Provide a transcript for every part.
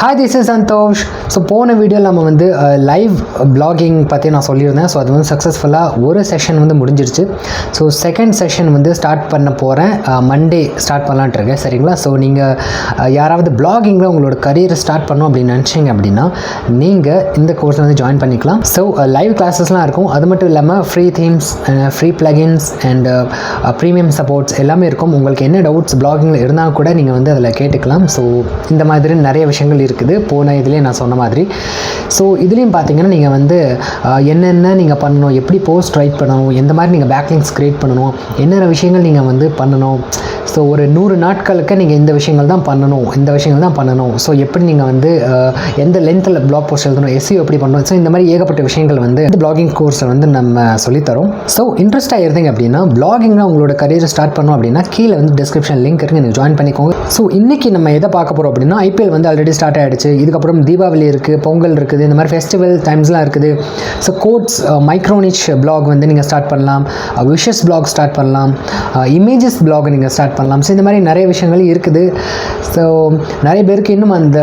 Hi, this is Santhosh. So போன வீடியோவில் நம்ம வந்து லைவ் பிளாகிங் பற்றி நான் சொல்லியிருந்தேன். ஸோ அது வந்து சக்ஸஸ்ஃபுல்லாக ஒரு செஷன் வந்து முடிஞ்சிருச்சு. ஸோ செகண்ட் செஷன் வந்து ஸ்டார்ட் பண்ண போகிறேன். மண்டே ஸ்டார்ட் பண்ணலான்ட்டு இருக்கேன். சரிங்களா? ஸோ நீங்கள் யாராவது பிளாகிங்கில் உங்களோட கரியரை ஸ்டார்ட் பண்ணணும் அப்படின்னு நினச்சிங்க அப்படின்னா நீங்கள் இந்த கோர்ஸில் வந்து ஜாயின் பண்ணிக்கலாம். ஸோ லைவ் கிளாஸஸ்லாம் இருக்கும். அது மட்டும் இல்லாமல் free themes, free plugins and premium supports எல்லாமே இருக்கும். உங்களுக்கு என்ன டவுட்ஸ் பிளாகிங்கில் இருந்தால் கூட நீங்கள் வந்து அதில் கேட்டுக்கலாம். ஸோ இந்த மாதிரி நிறைய விஷயங்கள் இருக்குது போன இதுலேயே நான் சொன்ன மாதிரி. ஸோ இதுலேயும் பார்த்தீங்கன்னா நீங்கள் வந்து என்னென்ன நீங்கள் பண்ணணும், எப்படி போஸ்ட் ரைட் பண்ணணும், எந்த மாதிரி நீங்கள் பேக்லிங்க்ஸ் க்ரியேட் பண்ணணும், என்னென்ன விஷயங்கள் நீங்கள் வந்து பண்ணணும். ஸோ ஒரு 100 நாட்களுக்கு நீங்கள் இந்த விஷயங்கள் தான் பண்ணணும். ஸோ எப்படி நீங்கள் வந்து எந்த லென்த்தில் பிளாக் போஸ்ட் எழுதணும், எஸ்இஓ எப்படி பண்ணணும். ஸோ இந்த மாதிரி ஏகப்பட்ட விஷயங்கள் வந்து இந்த பிளாகிங் கோர்ஸை வந்து நம்ம சொல்லித்தரோம். ஸோ இன்ட்ரெஸ்ட்டாக இருந்தீங்க அப்படின்னா பிளாகிங்கில் உங்களோட கரியரை ஸ்டார்ட் பண்ணணும் அப்படின்னா கீழே வந்து டிஸ்கிரிப்ஷன் லிங்க் இருக்குது, நீங்கள் ஜாயின் பண்ணிக்கோங்க. ஸோ இன்றைக்கி நம்ம எதை பார்க்க போகிறோம் அப்படின்னா ஐபிஎல் வந்து ஆல்ரெடி ஸ்டார்ட் ஆகிடுச்சு. இதுக்கப்புறம் தீபாவளி இருக்குது, பொங்கல் இருக்குது, இந்த மாதிரி ஃபெஸ்டிவல் டைம்ஸ்லாம் இருக்குது. ஸோ கோட்ஸ் மைக்ரோனிச் பிளாக் வந்து நீங்கள் ஸ்டார்ட் பண்ணலாம், விஷஸ் பிளாக் ஸ்டார்ட் பண்ணலாம், இமேஜஸ் பிளாக் நீங்கள் ஸ்டார்ட் பண்ணலாம். ஸோ இந்த மாதிரி நிறைய விஷயங்கள் இருக்குது. ஸோ நிறைய பேருக்கு இன்னும் அந்த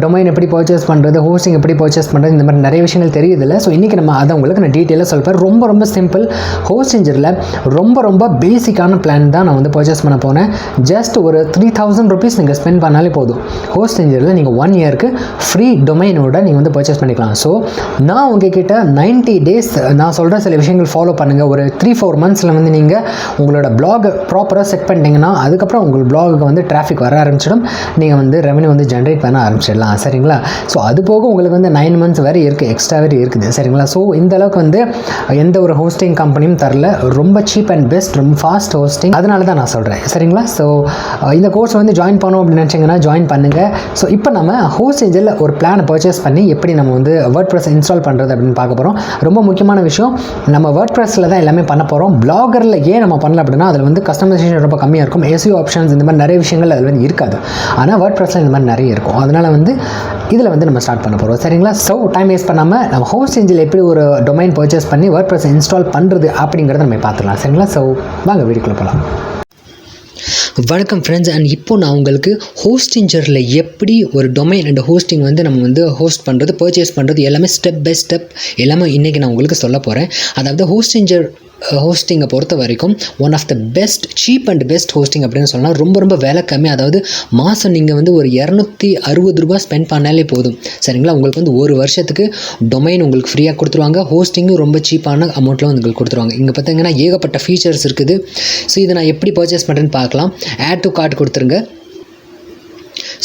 டொமைன் எப்படி பர்ச்சேஸ் பண்ணுறது, ஹோஸ்டிங் எப்படி பர்ச்சேஸ் பண்ணுறது, இந்த மாதிரி நிறைய விஷயங்கள் தெரியுதில்ல. ஸோ இன்றைக்கி நம்ம அதை உங்களுக்கு நான் டீட்டெயிலாக சொல்கிறேன். ரொம்ப சிம்பிள். ஹோஸ்டிங்கரில் ரொம்ப பேசிக்கான பிளான் தான் நான் வந்து பர்ச்சேஸ் பண்ண போனேன். ஜஸ்ட் ஒரு 3000 rupees நீங்கள் ஸ்பெண்ட் பண்ணாலே போதும். ஹோஸ்டிங்கரில் நீங்கள் 1 yearக்கு ஃப்ரீ டொமைனோட நீங்கள் வந்து பர்ச்சேஸ் பண்ணிக்கலாம். ஸோ நான் உங்ககிட்ட 90 days நான் சொல்கிற சில விஷயங்கள் ஃபாலோ பண்ணுங்கள். ஒரு 3-4 monthsல வந்து நீங்கள் உங்களோட பிளாக் ப்ராப்பராக செட் பண்ணிட்டீங்கன்னா அதுக்கப்புறம் உங்கள் பிளாகுக்கு வந்து டிராஃபிக் வர ஆரம்பிச்சிடும். நீங்கள் வந்து ரெவன்யூ வந்து ஜென்ரேட் பண்ண ஆரம்பிச்சிடலாம். சரிங்களா? ஸோ அது போக உங்களுக்கு வந்து 9 months வரை இருக்குது, எக்ஸ்ட்ரா வரை இருக்குது. சரிங்களா? ஸோ இந்த அளவுக்கு வந்து எந்த ஒரு ஹோஸ்டிங் கம்பெனியும் தரல. ரொம்ப சீப் அண்ட் பெஸ்ட், ரொம்ப ஃபாஸ்ட் ஹோஸ்டிங். அதனால தான் நான் சொல்கிறேன். சரிங்களா? ஸோ இந்த கோர்ஸ் வந்து ஜாயின் பண்ணணும் அப்படின்னு நினச்சிங்கன்னா ஜாயின் பண்ணுங்கள். ஸோ இப்போ நம்ம ஹோஸ்டிங்கில் ஒரு பிளானை பர்ச்சேஸ் பண்ணி எப்படி நம்ம வந்து வேர்ட்பிரஸ் இன்ஸ்டால் பண்ணுறது அப்படின்னு பார்க்க போகிறோம். ரொம்ப முக்கியமான விஷயம், நம்ம வேர்ட்பிரஸில் தான் எல்லாமே பண்ண போகிறோம். பிளாகரில் ஏன் நம்ம பண்ணல அப்படின்னா அதில் வந்து கஸ்டமைசேஷன் ரொம்ப கம்மியாக இருக்கும். எஸ்இஓ ஆப்ஷன்ஸ் இந்த மாதிரி நிறைய விஷயங்கள் அதில் வந்து இருக்காது. ஆனால் வேர்ட்பிரஸில் இந்த மாதிரி நிறைய இருக்கும். அதனால் வந்து இதில் வந்து நம்ம ஸ்டார்ட் பண்ண போகிறோம். சரிங்களா? ஸோ டைம் வேஸ்ட் பண்ணாமல் நம்ம ஹோஸ்டிங்கில் எப்படி ஒரு டொமைன் பர்ச்சேஸ் பண்ணி வேர்ட்பிரஸ் இன்ஸ்டால் பண்ணுறது அப்படிங்கிறத நம்ம பார்த்துக்கலாம். சரிங்களா? ஸோ வாங்க வீடியோக்குள்ளே போகலாம். வணக்கம் ஃப்ரெண்ட்ஸ். அண்ட் இப்போ நான் உங்களுக்கு ஹோஸ்டிங்கரில் எப்படி ஒரு டொமைன் அண்ட் ஹோஸ்டிங் வந்து நம்ம வந்து ஹோஸ்ட் பண்ணுறது, பர்ச்சேஸ் பண்ணுறது எல்லாமே ஸ்டெப் பை ஸ்டெப் எல்லாமே இன்றைக்கி நான் உங்களுக்கு சொல்ல போகிறேன். அதாவது ஹோஸ்டிங்கை பொறுத்த வரைக்கும் one of the best, cheap and best hosting அப்படின்னு சொல்லலாம். ரொம்ப வேலை கம்மி. அதாவது மாதம் நீங்கள் வந்து ஒரு 260 ரூபா ஸ்பெண்ட் பண்ணாலே போதும். சரிங்களா? உங்களுக்கு வந்து ஒரு வருஷத்துக்கு டொமைன் உங்களுக்கு ஃப்ரீயாக கொடுத்துருவாங்க. ஹோஸ்டிங்கும் ரொம்ப சீப்பான அமௌண்ட்டில் வந்து உங்களுக்கு கொடுத்துருவாங்க. இங்கே பார்த்தீங்கன்னா ஏகப்பட்ட ஃபீச்சர்ஸ் இருக்குது. ஸோ இதை நான் எப்படி பர்ச்சேஸ் பண்ணுறேன்னு பார்க்கலாம். ஆட் டு கார்ட் கொடுத்துருங்க.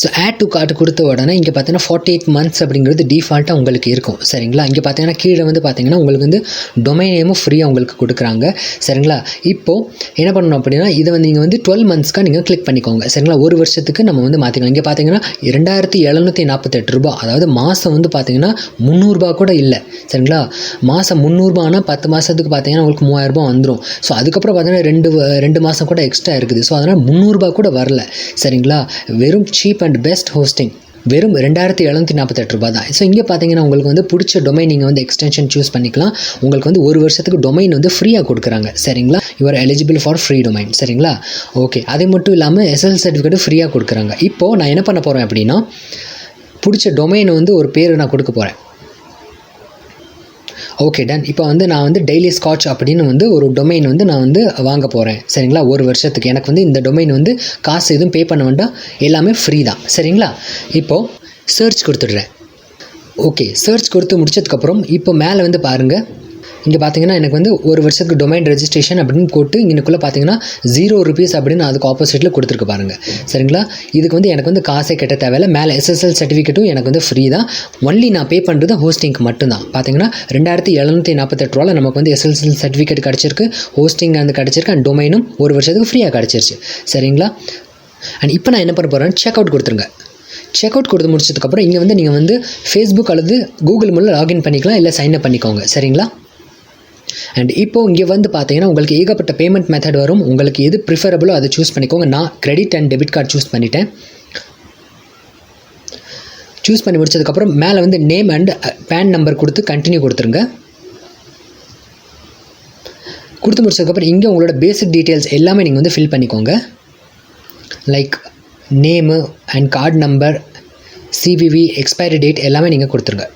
ஸோ ஆட் டு கார்ட் கொடுத்த உடனே இங்கே பார்த்தீங்கன்னா 48 months அப்படிங்கிறது டிஃபால்ட்டாக உங்களுக்கு இருக்கும். சரிங்களா? இங்கே பார்த்தீங்கன்னா கீழே வந்து பார்த்தீங்கன்னா உங்களுக்கு வந்து டொமைன் நேமும் ஃப்ரீயாக உங்களுக்கு கொடுக்குறாங்க. சரிங்களா? இப்போது என்ன பண்ணணும் அப்படின்னா இதை வந்து நீங்கள் வந்து 12 monthsக்காக நீங்கள் கிளிக் பண்ணிக்கோங்க. சரிங்களா? ஒரு வருஷத்துக்கு நம்ம வந்து மாற்றிக்கலாம். இங்கே பார்த்தீங்கன்னா 2748 ரூபா. அதாவது மாதம் வந்து பார்த்தீங்கன்னா 300 ரூபா கூட இல்லை. சரிங்களா? மாதம் 300 ரூபானா 10 மாதத்துக்கு பார்த்தீங்கன்னா உங்களுக்கு 3000 ரூபா வந்துடும். ஸோ அதுக்கப்புறம் பார்த்தீங்கன்னா 2 மாதம் கூட எக்ஸ்ட்ரா இருக்குது. ஸோ அதனால் 300 ரூபா கூட வரல. சரிங்களா? வெறும் சீப் அண்ட் பெஸ்ட் ஹோஸ்டிங் வெறும் 2748 ரூபா தான். ஸோ இங்கே பார்த்தீங்கன்னா உங்களுக்கு வந்து பிடிச்ச டொமைன் நீங்கள் வந்து எக்ஸ்டென்ஷன் சூஸ் பண்ணிக்கலாம். உங்களுக்கு வந்து ஒரு வருஷத்துக்கு டொமைன் வந்து ஃப்ரீயாக கொடுக்குறாங்க. சரிங்களா? You are eligible for free domain. சரிங்களா? ஓகே. அது மட்டும் இல்லாமல் எஸ்எல் சர்டிஃபிகேட்டும் ஃப்ரீயாக கொடுக்குறாங்க. இப்போது நான் என்ன பண்ண போகிறேன் அப்படின்னா பிடிச்ச டொமைன் வந்து ஒரு பேர் நான் கொடுக்க போகிறேன். Okay, done. இப்போ வந்து நான் வந்து டெய்லி ஸ்காட்ச் அப்படின்னு வந்து ஒரு டொமைன் வந்து நான் வந்து வாங்க போகிறேன். சரிங்களா? ஒரு வருஷத்துக்கு எனக்கு வந்து இந்த டொமைன் வந்து காசு எதுவும் பே பண்ண வேண்டாம், எல்லாமே ஃப்ரீ தான். சரிங்களா? இப்போது சர்ச் கொடுத்துட்றேன். ஓகே, சர்ச் கொடுத்து முடிச்சதுக்கப்புறம் இப்போ மேலே வந்து பாருங்கள். இங்கே பார்த்தீங்கன்னா எனக்கு வந்து ஒரு வருஷத்துக்கு டொமைன் ரெஜிஸ்ட்ரேஷன் அப்படின்னு போட்டு இங்கனுக்குள்ளே பார்த்தீங்கன்னா 0 rupees அப்படின்னு அதுக்கு ஆப்போசிட்டில் கொடுத்துருக்கு பாருங்கள். சரிங்களா? இதுக்கு வந்து எனக்கு வந்து காசே கட்ட தேவையில்லை. மேலே எஸ்எஸ்எல் சர்டிஃபிகேட்டும் எனக்கு வந்து ஃப்ரீ தான். ஒன்லி நான் பே பண்ணுறது ஹோஸ்டிங்க்கு மட்டும்தான். பார்த்தீங்கன்னா 2748 ரூபாவில் நமக்கு வந்து எஸ்எஸ்எல் சர்டிஃபிகேட் கிடச்சிருக்கு, ஹோஸ்டிங் வந்து கிடச்சிருக்கு, அண்ட் டொமைனும் ஒரு வருஷத்துக்கு ஃப்ரீயாக கிடச்சிருச்சு. சரிங்களா? அண்ட் இப்போ நான் என்ன பண்ண போகிறேன், செக் அவுட் கொடுத்துருங்க. செக் அவுட் கொடுத்து முடிச்சதுக்கப்புறம் இங்கே வந்து நீங்கள் வந்து ஃபேஸ்புக் அல்லது கூகுள் மூலம் லாகின் பண்ணிக்கலாம், இல்லை சைன் அப் பண்ணிக்கோங்க. சரிங்களா? அண்ட் இப்போது இங்கே வந்து பார்த்தீங்கன்னா உங்களுக்கு ஏகப்பட்ட பேமெண்ட் மெத்தட் வரும். உங்களுக்கு எது ப்ரிஃபரபிளோ அதை சூஸ் பண்ணிக்கோங்க. நான் credit and debit card choose பண்ணிட்டேன். சூஸ் பண்ணி முடிச்சதுக்கப்புறம் மேலே வந்து நேம் அண்ட் பேன் நம்பர் கொடுத்து கண்டினியூ கொடுத்துருங்க. கொடுத்து முடிச்சதுக்கப்புறம் இங்கே உங்களோட பேசிக் டீட்டெயில்ஸ் எல்லாமே நீங்கள் வந்து ஃபில் பண்ணிக்கோங்க. Like name and card number, CVV, expiry date எல்லாமே நீங்கள் கொடுத்துருங்க.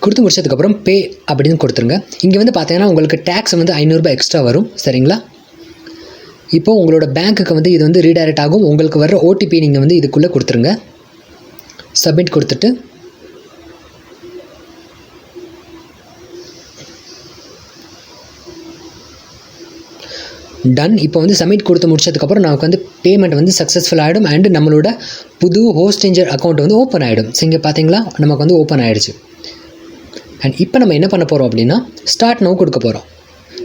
கொடுத்து முடிச்சதுக்கப்புறம் பே அப்படின்னு கொடுத்துருங்க. இங்கே வந்து பார்த்தீங்கன்னா உங்களுக்கு டேக்ஸ் வந்து 500 ரூபாய் எக்ஸ்ட்ரா வரும். சரிங்களா? இப்போது உங்களோட பேங்க்குக்கு வந்து இது வந்து ரீடைரக்ட் ஆகும். உங்களுக்கு வர்ற ஓடிபி நீங்கள் வந்து இதுக்குள்ளே கொடுத்துருங்க. சப்மிட் கொடுத்துட்டு டன். இப்போ வந்து சப்மிட் கொடுத்து முடிச்சதுக்கப்புறம் நமக்கு வந்து பேமெண்ட் வந்து சக்ஸஸ்ஃபுல் ஆகிடும். அண்டு நம்மளோட புது ஹோஸ்டிஞ்சர் அக்கௌண்ட் வந்து ஓப்பன் ஆகிடும். ஸோ இங்கே பார்த்தீங்களா நமக்கு வந்து ஓப்பன் ஆகிடுச்சு. அண்ட் இப்போ நம்ம என்ன பண்ண போகிறோம் அப்படின்னா ஸ்டார்ட் நவ் கொடுக்க போகிறோம்.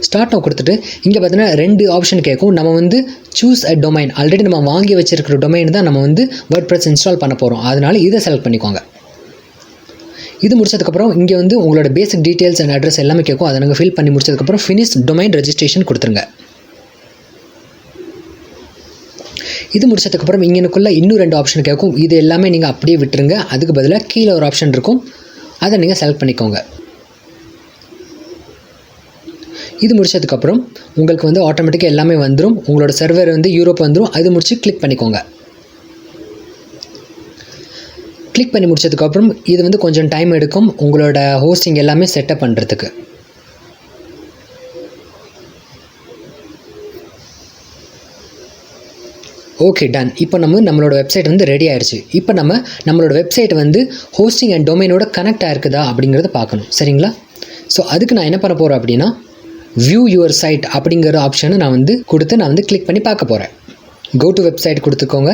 ஸ்டார்ட் நவ் கொடுத்துட்டு இங்கே பார்த்தீங்கன்னா 2 ஆப்ஷன் கேட்கும். நம்ம வந்து சூஸ் அ டொமைன், ஆல்ரெடி நம்ம வாங்கி வச்சிருக்கிற டொமைன் தான் நம்ம வந்து வேர்ட்பிரஸ் இன்ஸ்டால் பண்ண போகிறோம். அதனால இதை செலக்ட் பண்ணிக்கோங்க. இது முடிச்சதுக்கப்புறம் இங்கே வந்து உங்களோட பேசிக் டீட்டெயில்ஸ் அண்ட் அட்ரஸ் எல்லாமே கேட்கும். அதை நாங்கள் ஃபில் பண்ணி முடிச்சதுக்கப்புறம் ஃபினிஷ் டொமைன் ரெஜிஸ்ட்ரேஷன் கொடுத்துருங்க. இது முடிச்சதுக்கப்புறம் இங்கனுக்குள்ளே இன்னும் 2 ஆப்ஷன் கேட்கும். இது எல்லாமே நீங்கள் அப்படியே விட்டுருங்க. அதுக்கு பதிலாக கீழே ஒரு ஆப்ஷன் இருக்கும், அதை நீங்கள் செலக்ட் பண்ணிக்கோங்க. இது முடிச்சதுக்கப்புறம் உங்களுக்கு வந்து ஆட்டோமேட்டிக்காக எல்லாமே வந்துடும். உங்களோட சர்வர் வந்து யூரோப் வந்துடும். அது முடிச்சு கிளிக் பண்ணிக்கோங்க. கிளிக் பண்ணி முடிச்சதுக்கப்புறம் இது வந்து கொஞ்சம் டைம் எடுக்கும் உங்களோட ஹோஸ்டிங் எல்லாமே செட்டப் பண்ணுறதுக்கு. Okay done. இப்போ நம்மளோட வெப்சைட் வந்து ரெடி ஆயிடுச்சு. இப்போ நம்மளோட வெப்சைட் வந்து ஹோஸ்டிங் அண்ட் டொமைனோட கனெக்ட் ஆயிருக்குதா அப்படிங்கிறத பார்க்கணும். சரிங்களா? ஸோ அதுக்கு நான் என்ன பண்ண போகிறேன் அப்படின்னா வியூ யுவர் சைட் அப்படிங்கிற ஆப்ஷனை நான் வந்து கிளிக் பண்ணி பார்க்க போகிறேன். கோ டு வெப்சைட் கொடுத்துக்கோங்க.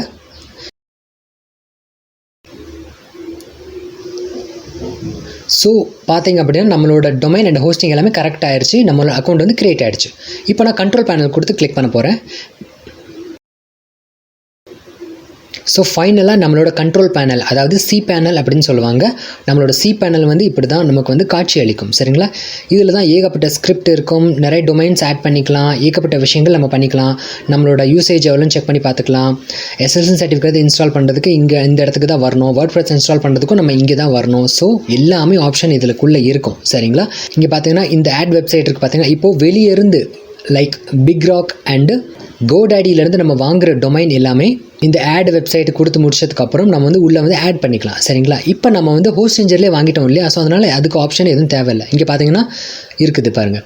ஸோ பார்த்தீங்க அப்படின்னா நம்மளோட டொமைன் அண்ட் ஹோஸ்டிங் எல்லாமே கரெக்ட் ஆயிடுச்சு. நம்மளோட அக்கௌண்ட் வந்து கிரியேட் ஆயிடுச்சு. இப்போ நான் கண்ட்ரோல் பேனல் கொடுத்து கிளிக் பண்ண போகிறேன். ஸோ ஃபைனலாக நம்மளோட கண்ட்ரோல் பேனல், அதாவது சி பேனல் அப்படின்னு சொல்லுவாங்க. நம்மளோட சி பேனல் வந்து இப்படி தான் நமக்கு வந்து காட்சி அளிக்கும். சரிங்களா? இதில் தான் ஏகப்பட்ட ஸ்கிரிப்ட் இருக்கும், நிறைய டொமைன்ஸ் ஆட் பண்ணிக்கலாம், ஏகப்பட்ட விஷயங்கள் நம்ம பண்ணிக்கலாம். நம்மளோட யூசேஜ் எவ்வளோன்னு செக் பண்ணி பார்த்துக்கலாம். எஸ்எஸ்எல் சர்டிஃபிகேட் இன்ஸ்டால் பண்ணுறதுக்கு இந்த இடத்துக்கு தான் வரணும். வேர்ட்பிரஸ் இன்ஸ்டால் பண்ணுறதுக்கும் நம்ம இங்கே தான் வரணும். ஸோ எல்லாமே ஆப்ஷன் இதுக்குள்ளே இருக்கும். சரிங்களா? இங்கே பார்த்தீங்கன்னா இந்த ஆட் வெப்சைட் இருக்குது பார்த்தீங்கன்னா, இப்போது வெளியே இருந்து லைக் பிக் ராக் அண்டு கோடாடியிலேருந்து நம்ம வாங்குகிற டொமைன் எல்லாமே இந்த ஆட் வெப்சைட் கொடுத்து முடிச்சதுக்கப்புறம் நம்ம வந்து உள்ளே வந்து ஆட் பண்ணிக்கலாம். சரிங்களா? இப்போ நம்ம வந்து ஹோஸ்டிஞ்சர்லேயே வாங்கிட்டோம் இல்லையா? ஸோ அதனால் அதுக்கு ஆப்ஷன் எதுவும் தேவையில்லை. இங்கே பார்த்தீங்கன்னா இருக்குது பாருங்கள்.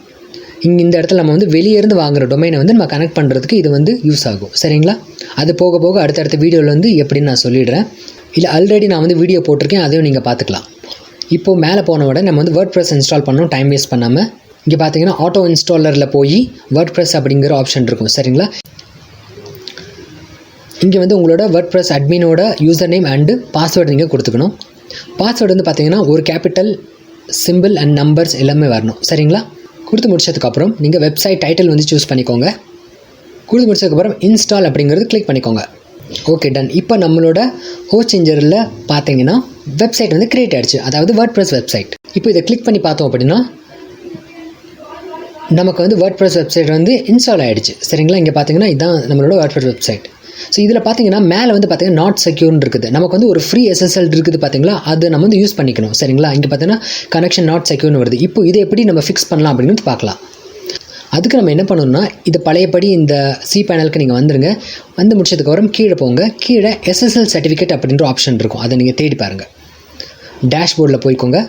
இந்த இடத்துல நம்ம வந்து வெளியேருந்து வாங்குகிற டொமைனை வந்து நம்ம கனெக்ட் பண்ணுறதுக்கு இது வந்து யூஸ் ஆகும். சரிங்களா? அது போக போக அடுத்தடுத்த வீடியோவில் வந்து எப்படின்னு நான் சொல்லிடுறேன். இல்லை ஆல்ரெடி நான் வந்து வீடியோ போட்டிருக்கேன், அதையும் நீங்கள் பார்த்துக்கலாம். இப்போது மேலே போன உடனே நம்ம வந்து வேர்ட்பிரஸ் இன்ஸ்டால் பண்ணணும், டைம் வேஸ்ட் பண்ணாமல். இங்கே பார்த்தீங்கன்னா ஆட்டோ இன்ஸ்டாலரில் போய் வேர்ட்பிரஸ் அப்படிங்கிற ஆப்ஷன் இருக்கும். சரிங்களா? இங்கே வந்து உங்களோட வேர்ட்பிரஸ் அட்மினோட யூசர் நேம் அண்டு பாஸ்வேர்டு நீங்கள் கொடுத்துக்கணும். பாஸ்வேர்டு வந்து பார்த்தீங்கன்னா ஒரு கேபிட்டல் சிம்பிள் அண்ட் நம்பர்ஸ் எல்லாமே வரணும். சரிங்களா? கொடுத்து முடிச்சதுக்கப்புறம் நீங்கள் வெப்சைட் டைட்டில் வந்து சூஸ் பண்ணிக்கோங்க. கொடுத்து முடிச்சதுக்கப்புறம் இன்ஸ்டால் அப்படிங்கிறது கிளிக் பண்ணிக்கோங்க. Okay done. இப்போ நம்மளோட ஹோஸ்டிஞ்சரில் பார்த்தீங்கன்னா வெப்சைட் வந்து கிரியேட் ஆகிடுச்சு, அதாவது வேர்ட்பிரஸ் வெப்சைட். இப்போ இதை கிளிக் பண்ணி பார்த்தோம் அப்படின்னா நமக்கு வந்து வேர்ட்பிரஸ் வெப்சைட் வந்து இன்ஸ்டால் ஆகிடுச்சு. சரிங்களா? இங்கே பார்த்தீங்கன்னா இதுதான் நம்மளோட வேர்ட்பிரஸ் வெப்சைட். ஸோ இதில் பார்த்தீங்கன்னா மேலே வந்து பார்த்தீங்கன்னா நாட் செக்யூர்னு இருக்குது. நமக்கு வந்து ஒரு ஃப்ரீ எஸ்எஸ்எல் இருக்குது பார்த்தீங்களா, அது நம்ம வந்து யூஸ் பண்ணிக்கணும். சரிங்களா? இங்கே பார்த்தீங்கன்னா கனெக்ஷன் நாட் செக்யூர்னு வருது. இப்போ இதை எப்படி நம்ம ஃபிக்ஸ் பண்ணலாம் அப்படின்னு பார்க்கலாம். அதுக்கு நம்ம என்ன பண்ணணும்னா இது பழையபடி இந்த சி பேனலுக்கு நீங்கள் வந்துடுங்க. வந்து முடிச்சதுக்கப்புறம் கீழே போங்க. கீழே எஸ்எஸ்எல் சர்டிஃபிகேட் அப்படின்ற ஆப்ஷன் இருக்கும், அதை நீங்கள் தேடி பாருங்கள். டேஷ்போர்டில் போய்க்கோங்க.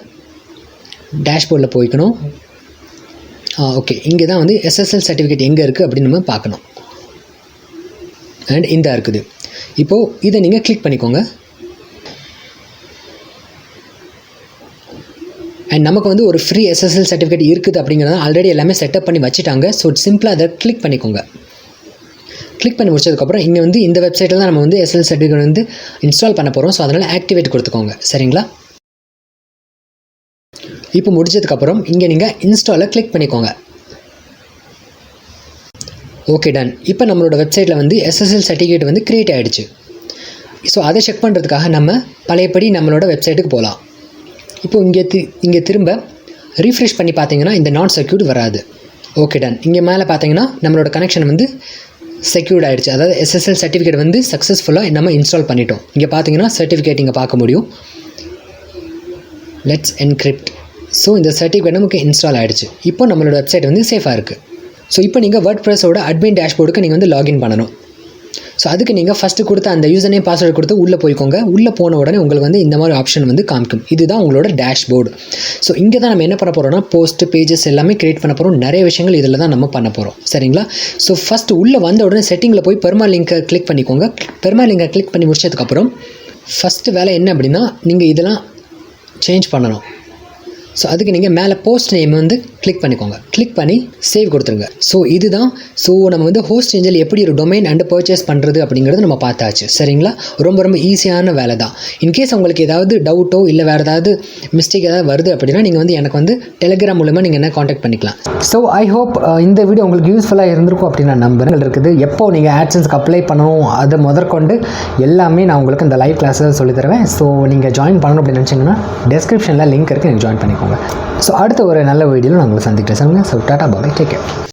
டேஷ்போர்டில் போய்க்கணும். ஓகே, இங்கே தான் வந்து எஸ்எஸ்எல் சர்டிஃபிகேட் எங்கே இருக்குது அப்படின்னு நம்ம பார்க்கணும். அண்ட் இந்த இருக்குது. இப்போது இதை நீங்கள் கிளிக் பண்ணிக்கோங்க. அண்ட் நமக்கு வந்து ஒரு ஃப்ரீ எஸ்எஸ்எல் சர்டிஃபிகேட் இருக்குது அப்படிங்கிறத ஆல்ரெடி எல்லாமே செட்டப் பண்ணி வச்சுட்டாங்க. ஸோ சிம்பிளாக அதை கிளிக் பண்ணிக்கோங்க. கிளிக் பண்ணி முடிச்சதுக்கப்புறம் இங்கே வந்து இந்த வெப்சைட்டில் தான் நம்ம வந்து எஸ்எஸ்எல் சர்டிஃபிகேட் வந்து இன்ஸ்டால் பண்ண போகிறோம். ஸோ அதனால் ஆக்டிவேட் கொடுத்துக்கோங்க. சரிங்களா? இப்போ முடிச்சதுக்கப்புறம் இங்கே நீங்கள் இன்ஸ்டாலை கிளிக் பண்ணிக்கோங்க. Okay done. இப்போ நம்மளோட வெப்சைட்டில் வந்து எஸ்எஸ்எல் சர்டிஃபிகேட் வந்து க்ரியேட் ஆகிடுச்சு. ஸோ அதை செக் பண்ணுறதுக்காக நம்ம பழையபடி நம்மளோட வெப்சைட்டுக்கு போகலாம். இப்போது இங்கே திரும்ப ரீஃப்ரெஷ் பண்ணி பார்த்தீங்கன்னா இந்த நாட் செக்யூர்ட் வராது. Okay done. இங்கே மேலே பார்த்தீங்கன்னா நம்மளோட கனெக்ஷன் வந்து செக்யூர்ட் ஆகிடுச்சு, அதாவது எஸ்எஸ்எல் சர்டிஃபிகேட் வந்து சக்ஸஸ்ஃபுல்லாக நம்ம இன்ஸ்டால் பண்ணிட்டோம். இங்கே பார்த்தீங்கன்னா சர்டிஃபிகேட் இங்கே பார்க்க முடியும். Let's encrypt. ஸோ இந்த சர்டிஃபிகேட் நமக்கு இன்ஸ்டால் ஆகிடுச்சு. இப்போ நம்மளோட வெப்சைட் வந்து சேஃபாக இருக்குது. ஸோ இப்போ நீங்கள் வேர்ட்பிரஸோட அட்மின் டேஷ்போர்டுக்கு நீங்கள் வந்து லாகின் பண்ணணும். ஸோ அதுக்கு நீங்கள் ஃபஸ்ட்டு கொடுத்த அந்த யூசர் நேம் பாஸ்வேர்டு கொடுத்து உள்ளே போய்க்கோங்க. உள்ளே போன உடனே உங்களுக்கு வந்து இந்த மாதிரி ஆப்ஷன் வந்து காமிக்கும். இதுதான் உங்களோட டேஷ்போர்டு. ஸோ இங்கே தான் நம்ம என்ன பண்ண போகிறோம்னா போஸ்ட் பேஜஸ் எல்லாமே கிரியேட் பண்ண போகிறோம். நிறைய விஷயங்கள் இதில் தான் நம்ம பண்ண போகிறோம். சரிங்களா? ஸோ ஃபஸ்ட்டு உள்ளே வந்த உடனே செட்டிங்கில் போய் பெர்மா லிங்கை கிளிக் பண்ணிக்கோங்க. பெர்மா லிங்கை கிளிக் பண்ணி முடிச்சதுக்கப்புறம் ஃபஸ்ட்டு வேலை என்ன அப்படின்னா நீங்கள் இதெல்லாம் சேஞ்ச் பண்ணணும். ஸோ அதுக்கு நீங்கள் மேலே போஸ்ட் நேம் வந்து கிளிக் பண்ணிக்கோங்க. கிளிக் பண்ணி சேவ் கொடுத்துருங்க. ஸோ இதுதான். ஸோ நம்ம வந்து ஹோஸ்ட் ஏஞ்சல் எப்படி ஒரு டொமைன் அண்டு பர்ச்சேஸ் பண்ணுறது அப்படிங்கிறது நம்ம பார்த்தாச்சு. சரிங்களா? ரொம்ப ரொம்ப ஈஸியான வேலை தான். இன்கேஸ் உங்களுக்கு ஏதாவது டவுட்டோ இல்லை வேறு ஏதாவது மிஸ்டேக் ஏதாவது வருது அப்படின்னா நீங்கள் வந்து எனக்கு வந்து டெலிகிராம் மூலமாக நீங்கள் என்ன காண்டாக்ட் பண்ணிக்கலாம். ஸோ ஐ ஹோப் இந்த வீடியோ உங்களுக்கு யூஸ்ஃபுல்லாக இருந்திருக்கும் அப்படின்னு நான் நம்புறேன். இருக்குது எப்போ நீங்கள் ஆட்சன்ஸ்க்கு அப்ளை பண்ணணும் அதை முதற்கொண்டு எல்லாமே நான் உங்களுக்கு இந்த லைவ் கிளாஸில் சொல்லி தருவேன். ஸோ நீங்கள் ஜாயின் பண்ணணும் அப்படின்னு நினச்சிங்கன்னா டெஸ்கிரிப்ஷனில் லிங்க் இருக்குது, நீங்கள் ஜாயின் பண்ணிக்கோங்க. ஸோ அடுத்த ஒரு நல்ல வீடியோவில் நான் உங்களை சந்திக்கிறேன். ஸோ டாடா பாய், டேக் கேர்.